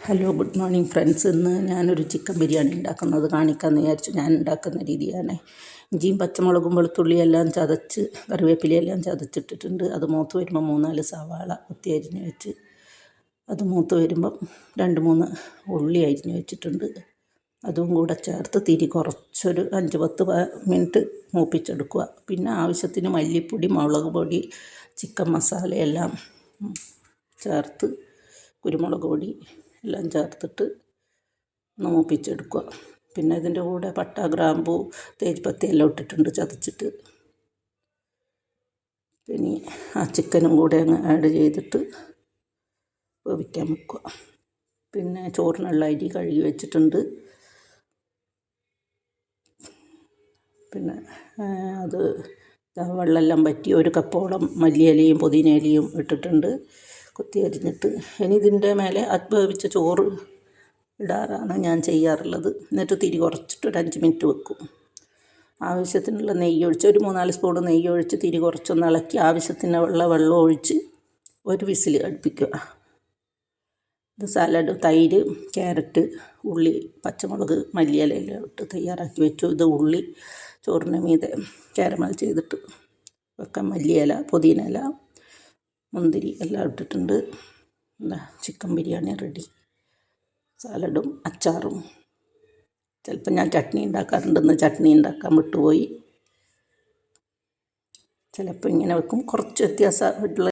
Hello, good morning friends. ഇന്ന് ഞാനൊരു chicken biryani ഉണ്ടാക്കുന്നത് കാണിക്കാമെന്ന് വിചാരിച്ചു. ഞാൻ ഉണ്ടാക്കുന്ന രീതിയാണ്. ഇഞ്ചിയും പച്ചമുളകും വെളുത്തുള്ളിയും എല്ലാം ചതച്ച്, കറിവേപ്പിലയെല്ലാം ചതച്ചിട്ടിട്ടുണ്ട്. അത് മൂത്ത് വരുമ്പോൾ 3-4 സവാള കുത്തി അരിഞ്ഞ് വെച്ച്, അത് മൂത്ത് വരുമ്പം 2-3 ഉള്ളി അരിഞ്ഞ് വെച്ചിട്ടുണ്ട്. അതും കൂടെ ചേർത്ത് തിരി കുറച്ചൊരു 5-10 മിനിറ്റ് മൂപ്പിച്ചെടുക്കുക. പിന്നെ ആവശ്യത്തിന് മല്ലിപ്പൊടി, മുളക് പൊടി, ചിക്കൻ മസാലയെല്ലാം ചേർത്ത്, കുരുമുളക് പൊടി എല്ലാം ചേർത്തിട്ട് ഒന്ന് മൂപ്പിച്ചെടുക്കുക. പിന്നെ ഇതിൻ്റെ കൂടെ പട്ട, ഗ്രാമ്പൂ, തേജ്പത്തി എല്ലാം ഇട്ടിട്ടുണ്ട് ചതച്ചിട്ട്. പിന്നെ ആ ചിക്കനും കൂടെ അങ്ങ് ആഡ് ചെയ്തിട്ട് വേവിക്കാൻ വെക്കുക. പിന്നെ ചോറിനുള്ള അരി കഴുകി വെച്ചിട്ടുണ്ട്. പിന്നെ അത് വെള്ളമെല്ലാം വറ്റി 1 കപ്പോളം മല്ലിയിലയും പുതിനയിലയും ഇട്ടിട്ടുണ്ട് കൊത്തി അരിഞ്ഞിട്ട്. ഇനി ഇതിൻ്റെ മേലെ വേവിച്ച ചോറ് ഇടാറാണ് ഞാൻ ചെയ്യാറുള്ളത്. എന്നിട്ട് തിരി കുറച്ചിട്ട് ഒരു 5 മിനിറ്റ് വെക്കും. ആവശ്യത്തിനുള്ള നെയ്യ് ഒഴിച്ച്, ഒരു 3-4 സ്പൂൺ നെയ്യ് ഒഴിച്ച് തിരി കുറച്ചൊന്ന് ഇളക്കി ആവശ്യത്തിനുള്ള വെള്ളം ഒഴിച്ച് ഒരു വിസിൽ അടുപ്പിക്കുക. ഇത് സാലഡ്, തൈര്, ക്യാരറ്റ്, ഉള്ളി, പച്ചമുളക്, മല്ലിയില എല്ലാം ഇട്ട് തയ്യാറാക്കി വെച്ചു. ഇത് ഉള്ളി ചോറിന് മീതെ കാരമൽ ചെയ്തിട്ട് വെക്കാം. മല്ലിയില, പുതിനയില, മുന്തിരി എല്ലാം ഇട്ടിട്ടുണ്ട്. Chicken biryani ready. സാലഡും അച്ചാറും. ചിലപ്പോൾ ഞാൻ ചട്നി ഉണ്ടാക്കാറുണ്ടെന്ന്, ചട്നി ഉണ്ടാക്കാൻ വിട്ടുപോയി. ചിലപ്പോൾ ഇങ്ങനെ വെക്കും. കുറച്ച് വ്യത്യാസമായിട്ടുള്ള